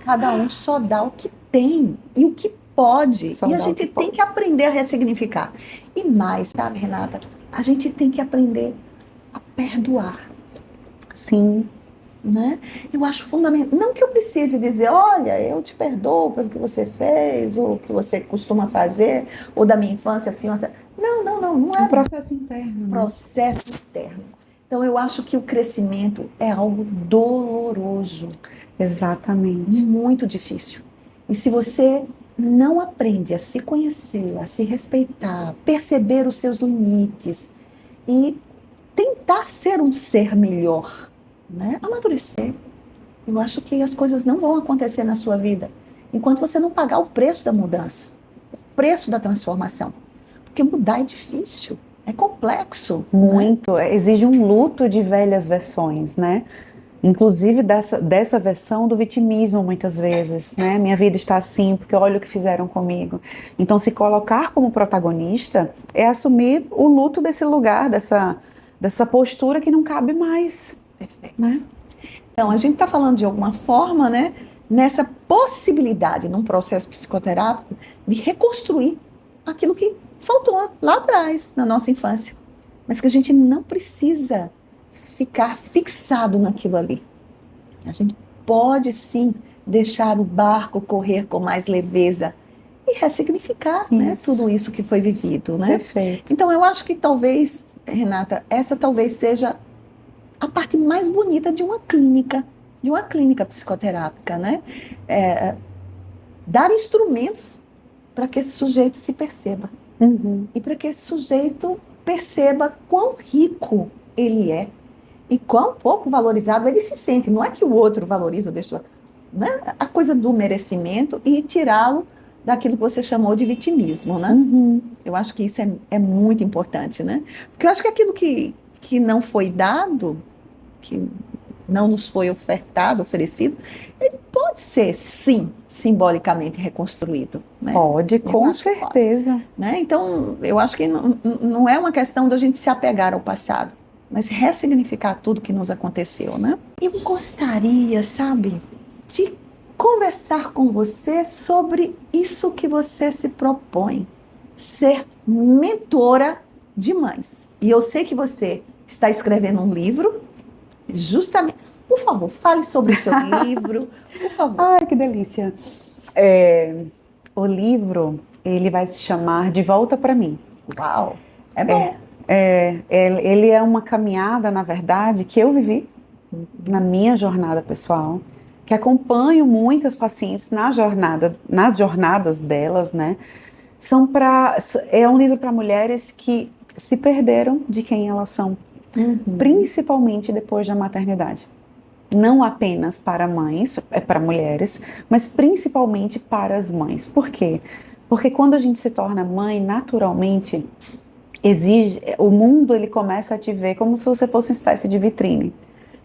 Speaker 1: cada um só dá o que tem e o que pode.
Speaker 2: Só
Speaker 1: E a
Speaker 2: dá o
Speaker 1: gente
Speaker 2: que
Speaker 1: tem
Speaker 2: pode.
Speaker 1: que aprender a ressignificar. E mais, sabe, Renata? A gente tem que aprender a perdoar,
Speaker 2: Sim,
Speaker 1: né? Eu acho fundamental. Não que eu precise dizer, olha, eu te perdoo pelo que você fez, ou o que você costuma fazer, ou da minha infância assim, assim. Não, não, não, não
Speaker 2: um
Speaker 1: é
Speaker 2: processo interno, né?
Speaker 1: processo externo. Então eu acho que o crescimento é algo doloroso,
Speaker 2: Exatamente.
Speaker 1: muito difícil. E se você não aprende a se conhecer, a se respeitar, perceber os seus limites e tentar ser um ser melhor, né? Amadurecer. Eu acho que as coisas não vão acontecer na sua vida enquanto você não pagar o preço da mudança, o preço da transformação. Porque mudar é difícil, é complexo, né?
Speaker 2: Muito. Exige um luto de velhas versões, né? Inclusive dessa versão do vitimismo, muitas vezes, né? Minha vida está assim porque olha o que fizeram comigo. Então, se colocar como protagonista é assumir o luto desse lugar, dessa postura que não cabe mais,
Speaker 1: Perfeito.
Speaker 2: né?
Speaker 1: Então, a gente está falando de alguma forma, né, nessa possibilidade, num processo psicoterápico, de reconstruir aquilo que faltou lá atrás, na nossa infância. Mas que a gente não precisa ficar fixado naquilo ali. A gente pode sim deixar o barco correr com mais leveza e ressignificar, né,
Speaker 2: Isso.
Speaker 1: tudo isso que foi vivido, né?
Speaker 2: Perfeito.
Speaker 1: Então, eu acho que talvez, Renata, essa talvez seja a parte mais bonita de uma clínica psicoterápica, né? Dar instrumentos para que esse sujeito se perceba
Speaker 2: Uhum.
Speaker 1: e para que esse sujeito perceba quão rico ele é e quão pouco valorizado ele se sente. Não é que o outro valoriza ou deixa, né? A coisa do merecimento e tirá-lo daquilo que você chamou de vitimismo, né?
Speaker 2: Uhum.
Speaker 1: Eu acho que isso é muito importante, né? Porque eu acho que aquilo que não foi dado, que não nos foi ofertado, oferecido, ele pode ser, sim, simbolicamente reconstruído, né?
Speaker 2: Pode,
Speaker 1: Eu
Speaker 2: com
Speaker 1: acho que pode,
Speaker 2: certeza.
Speaker 1: né? Então, eu acho que não é uma questão da gente se apegar ao passado, mas ressignificar tudo que nos aconteceu, né? Eu gostaria, sabe, de conversar com você sobre isso que você se propõe, ser mentora de mães. E eu sei que você está escrevendo um livro, justamente. Por favor, fale sobre o seu livro, por favor.
Speaker 2: Ai, que delícia. O livro, ele vai se chamar De Volta para Mim.
Speaker 1: Uau, é bom.
Speaker 2: Ele é uma caminhada, na verdade, que eu vivi na minha jornada pessoal, que acompanho muitas pacientes nas jornadas delas, né? É um livro para mulheres que se perderam de quem elas são, principalmente depois da maternidade. Não apenas para mães, para mulheres, mas principalmente para as mães. Por quê? Porque quando a gente se torna mãe, naturalmente, o mundo ele começa a te ver como se você fosse uma espécie de vitrine.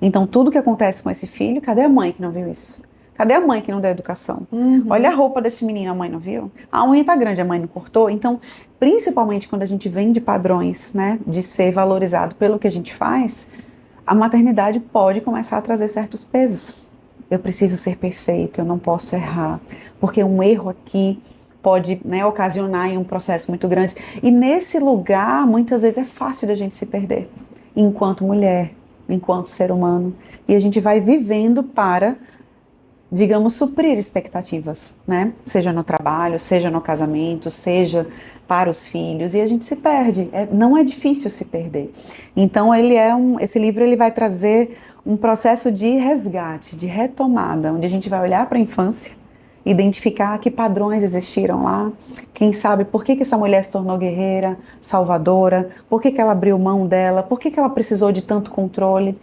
Speaker 2: Então, tudo que acontece com esse filho, cadê a mãe que não viu isso? Cadê a mãe que não deu educação? Olha a roupa desse menino, a mãe não viu? A unha tá grande, a mãe não cortou? Então, principalmente quando a gente vem de padrões, né, de ser valorizado pelo que a gente faz, a maternidade pode começar a trazer certos pesos. Eu preciso ser perfeita, eu não posso errar, porque um erro aqui pode, né, ocasionar em um processo muito grande. E nesse lugar, muitas vezes é fácil da gente se perder, enquanto mulher, enquanto ser humano. E a gente vai vivendo para, digamos, suprir expectativas, né? Seja no trabalho, seja no casamento, seja para os filhos, e a gente se perde. Não é difícil se perder. Então, esse livro ele vai trazer um processo de resgate, de retomada, onde a gente vai olhar para a infância identificar que padrões existiram lá, quem sabe por que essa mulher se tornou guerreira, salvadora, por que ela abriu mão dela, por que ela precisou de tanto controle.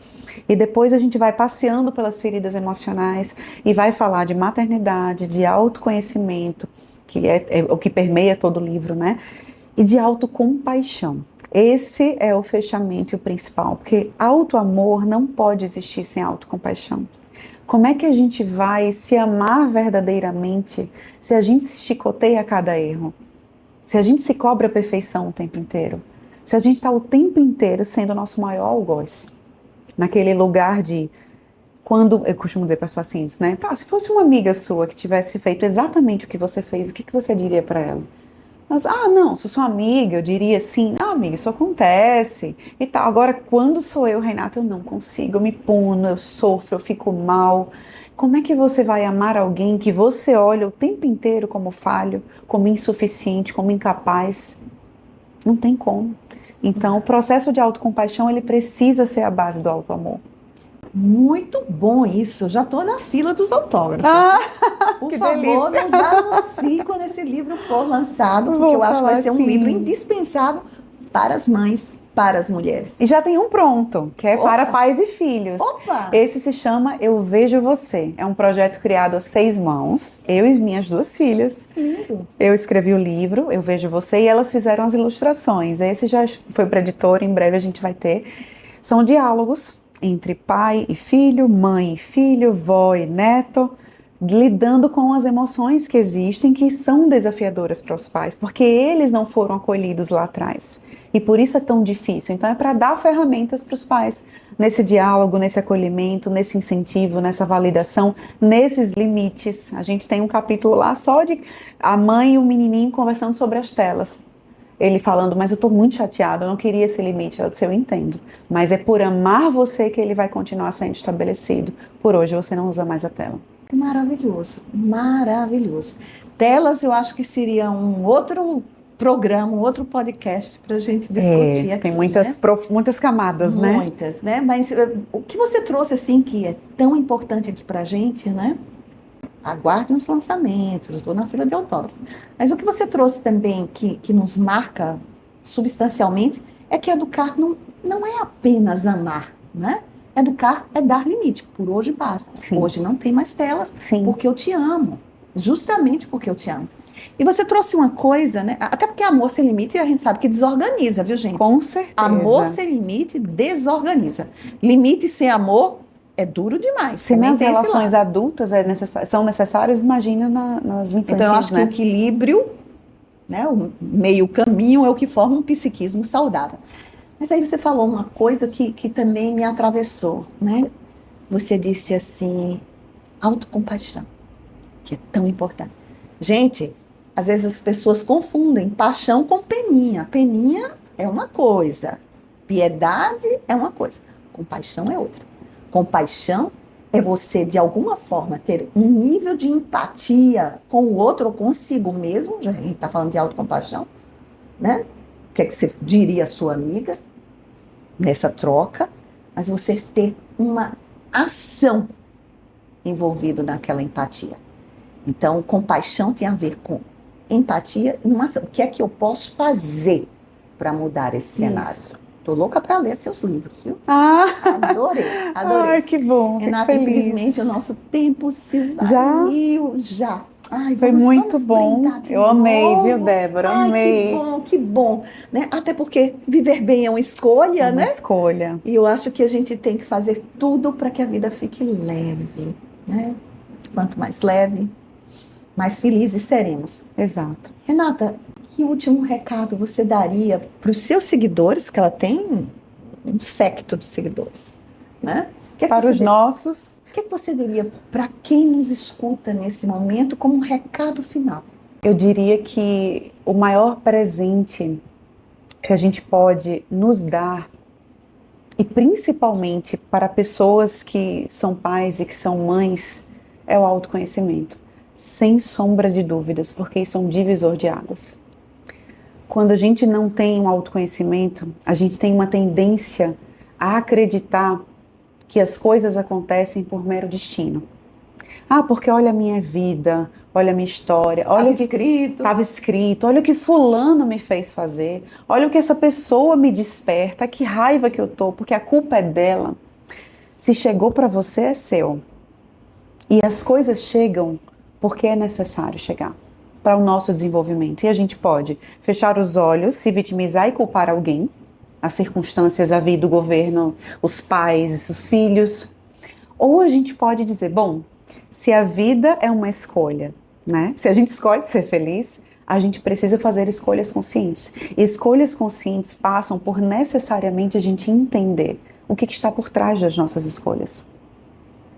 Speaker 2: E depois a gente vai passeando pelas feridas emocionais e vai falar de maternidade, de autoconhecimento, que é o que permeia todo o livro, né? E de autocompaixão. Esse é o fechamento e o principal, porque autoamor não pode existir sem autocompaixão. Como é que a gente vai se amar verdadeiramente se a gente se chicoteia a cada erro? Se a gente se cobra a perfeição o tempo inteiro? Se a gente está o tempo inteiro sendo o nosso maior algoz? Naquele lugar de... Quando eu costumo dizer para os pacientes, né? Tá, se fosse uma amiga sua que tivesse feito exatamente o que você fez, o que você diria para ela? Mas, não, se eu sou amiga, eu diria assim, amiga, isso acontece e tal. Agora, quando sou eu, Renata, eu não consigo, eu me puno, eu sofro, eu fico mal. Como é que você vai amar alguém que você olha o tempo inteiro como falho, como insuficiente, como incapaz? Não tem como. Então, o processo de autocompaixão, ele precisa ser a base do autoamor.
Speaker 1: Muito bom isso. Já estou na fila dos autógrafos. Por favor,
Speaker 2: delícia.
Speaker 1: nos anuncie quando esse livro for lançado, porque eu acho que vai ser um livro indispensável para as mães, para as mulheres.
Speaker 2: E já tem um pronto, que é para pais e filhos.
Speaker 1: Opa!
Speaker 2: Esse se chama Eu Vejo Você. É um projeto criado a 6 mãos, eu e minhas 2 filhas.
Speaker 1: Lindo.
Speaker 2: Eu escrevi o livro, Eu Vejo Você, e elas fizeram as ilustrações. Esse já foi para a editora, em breve a gente vai ter. São diálogos entre pai e filho, mãe e filho, vó e neto, lidando com as emoções que existem, que são desafiadoras para os pais, porque eles não foram acolhidos lá atrás. E por isso é tão difícil. Então é para dar ferramentas para os pais, nesse diálogo, nesse acolhimento, nesse incentivo, nessa validação, nesses limites. A gente tem um capítulo lá só de a mãe e o menininho conversando sobre as telas. Ele falando, mas eu tô muito chateado, eu não queria esse limite. Ela disse, eu entendo, mas é por amar você que ele vai continuar sendo estabelecido. Por hoje você não usa mais a tela.
Speaker 1: Maravilhoso, maravilhoso. Telas eu acho que seria um outro programa, um outro podcast para a gente discutir aqui.
Speaker 2: Tem muitas camadas, né?
Speaker 1: Muitas, né? Mas o que você trouxe, assim, que é tão importante aqui para a gente, né? Aguardem os lançamentos, eu estou na fila de autógrafo. Mas o que você trouxe também, que nos marca substancialmente, é que educar não é apenas amar, né? Educar é dar limite. Por hoje basta.
Speaker 2: Sim.
Speaker 1: Hoje não tem mais telas,
Speaker 2: Sim.
Speaker 1: porque eu te amo. Justamente porque eu te amo. E você trouxe uma coisa, né? Até porque amor sem limite a gente sabe que desorganiza, viu, gente?
Speaker 2: Com certeza.
Speaker 1: Amor sem limite desorganiza. Limite sem amor é duro demais.
Speaker 2: Se nas relações adultas são necessárias, imagina nas infantis,
Speaker 1: então eu acho que o equilíbrio, né, o meio caminho é o que forma um psiquismo saudável. Mas aí você falou uma coisa que também me atravessou, né? Você disse assim, autocompaixão, que é tão importante. Gente, às vezes as pessoas confundem paixão com peninha. Peninha é uma coisa, piedade é uma coisa, compaixão é outra. Compaixão é você, de alguma forma, ter um nível de empatia com o outro ou consigo mesmo, já a gente está falando de autocompaixão, né? O que é que você diria à sua amiga nessa troca, mas você ter uma ação envolvida naquela empatia. Então, compaixão tem a ver com empatia e uma ação. O que é que eu posso fazer para mudar esse cenário? Tô louca para ler seus livros, viu? Adorei.
Speaker 2: Ai, que bom.
Speaker 1: Renata, infelizmente o nosso tempo se esvaiu já. Ai,
Speaker 2: foi muito bom. Eu amei, viu, Débora? Amei.
Speaker 1: Que bom. Né? Até porque viver bem é uma escolha, né?
Speaker 2: Uma escolha.
Speaker 1: E eu acho que a gente tem que fazer tudo para que a vida fique leve, né? Quanto mais leve, mais felizes seremos.
Speaker 2: Exato.
Speaker 1: Renata, que último recado você daria para os seus seguidores, que ela tem um séquito de seguidores, né?
Speaker 2: Para os nossos.
Speaker 1: O que você diria para quem nos escuta nesse momento como um recado final?
Speaker 2: Eu diria que o maior presente que a gente pode nos dar, e principalmente para pessoas que são pais e que são mães, é o autoconhecimento. Sem sombra de dúvidas, porque isso é um divisor de águas. Quando a gente não tem um autoconhecimento, a gente tem uma tendência a acreditar que as coisas acontecem por mero destino. Ah, porque olha a minha vida, olha a minha história, olha o que estava escrito, olha o que fulano me fez fazer, olha o que essa pessoa me desperta, que raiva que eu tô, porque a culpa é dela. Se chegou para você, é seu. E as coisas chegam porque é necessário chegar para o nosso desenvolvimento. E a gente pode fechar os olhos, se vitimizar e culpar alguém, as circunstâncias, a vida, o governo, os pais, os filhos. Ou a gente pode dizer, bom, se a vida é uma escolha, né? Se a gente escolhe ser feliz, a gente precisa fazer escolhas conscientes. E escolhas conscientes passam por necessariamente a gente entender o que está por trás das nossas escolhas.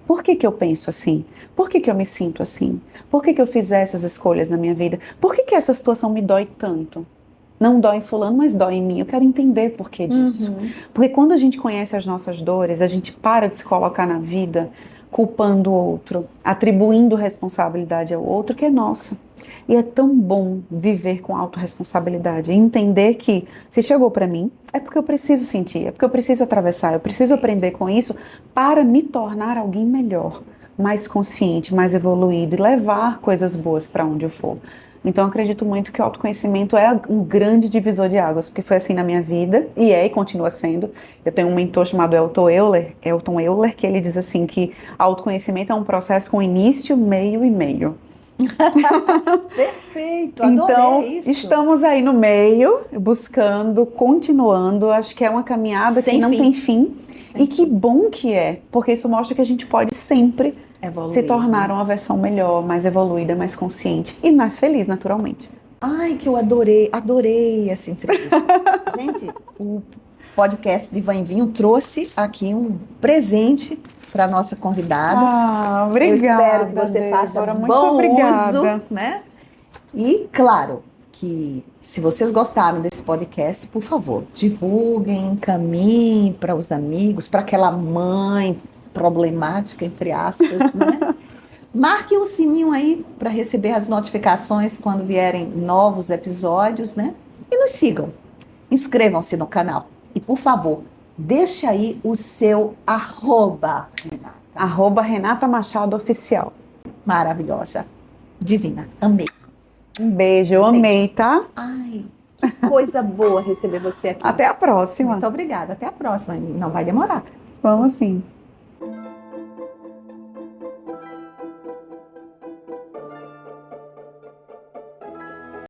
Speaker 2: Por que eu penso assim? Por que eu me sinto assim? Por que eu fiz essas escolhas na minha vida? Por que essa situação me dói tanto? Não dói em fulano, mas dói em mim. Eu quero entender por que disso. Porque quando a gente conhece as nossas dores, a gente para de se colocar na vida culpando o outro, atribuindo responsabilidade ao outro que é nossa. E é tão bom viver com autorresponsabilidade, entender que se chegou para mim, é porque eu preciso sentir, é porque eu preciso atravessar, eu preciso aprender com isso para me tornar alguém melhor, mais consciente, mais evoluído e levar coisas boas para onde eu for. Então, eu acredito muito que o autoconhecimento é um grande divisor de águas, porque foi assim na minha vida, e é e continua sendo. Eu tenho um mentor chamado Elton Euler, que ele diz assim que autoconhecimento é um processo com início, meio e meio.
Speaker 1: Perfeito, adorei
Speaker 2: então,
Speaker 1: isso.
Speaker 2: Estamos aí no meio, buscando, continuando. Acho que é uma caminhada que não tem fim. E que bom que é, porque isso mostra que a gente pode sempre se tornar uma versão melhor, mais evoluída, mais consciente e mais feliz, naturalmente.
Speaker 1: Ai, que eu adorei essa entrevista. Gente, o podcast Divã e Vinho trouxe aqui um presente para nossa convidada.
Speaker 2: Ah, obrigada.
Speaker 1: Eu espero que você faça bom uso, né? E, claro, que se vocês gostaram desse podcast, por favor, divulguem, encaminhem para os amigos, para aquela mãe problemática, entre aspas, né? Marque o sininho aí para receber as notificações quando vierem novos episódios, né? E nos sigam. Inscrevam-se no canal. E, por favor, deixe aí o seu @, Renata.
Speaker 2: @Renata Machado Oficial.
Speaker 1: Maravilhosa. Divina. Amei.
Speaker 2: Um beijo, eu amei, tá?
Speaker 1: Ai, que coisa boa receber você aqui.
Speaker 2: Até a próxima.
Speaker 1: Muito obrigada. Até a próxima. Não vai demorar.
Speaker 2: Vamos sim.